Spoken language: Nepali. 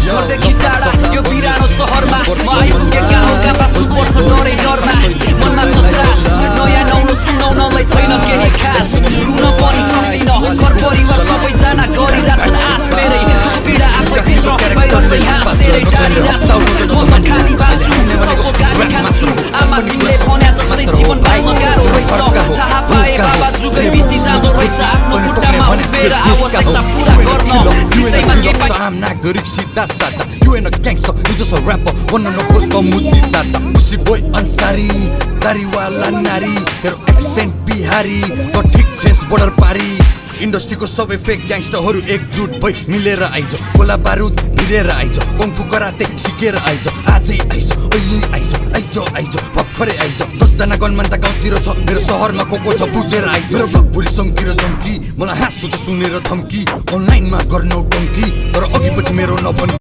घरदेखि टाढा यो बिरानो सहरमा म आइपुगेका हल्का बाँच्नु पर्छ डरै डरमा मनमा छ त्रास नयाँ नौलो सुनाउनलाई छैन केही खास रुन पनि सक्दिन घर परिवार सबैजना गरिरहेछन् आस मेरै पीडा आफै भित्र बाहिर चाहिँ हाँसेरै टाढिरहेछु म त खाली बाँच्छु सबको गाली खान्छु आमा तिमीले भन्या जस्तै जीवन पाउन गाह्रो रहेछ थाहा पाए बाबा जुगै बिति जाँदो रहेछ आफ्नो खुट्टामा उभिएर आवश्यकता पुरा गर्न सिधैमा के पाइ I'm not good सीधा साधा You ain't a gangster, you just a rapper Wanna know who's got मुझी दादा Pussy boy ansari दारी वाला नारी तेरो accent बिहारी न ठीक छेस border पारी इंडस्ट्री को सबै फेक ग्याङ्स्टरहरू एकजुट भई मिलेर आइज गोला बारुद भिरेर आइज कङ्फु कराते सिकेर आइज आजै आइज अहिले आइज भर्खरै आइज 10 जना गनमान त गाउँतिर छ मेरो शहरमा को छ बुझेर आइज मेरो ब्लग भुरी सङ्किर जम्की मलाई हाँसु त सुनेर धम्की अनलाइनमा गर्नौ टङ्की तर अघि पछि मेरो नभन्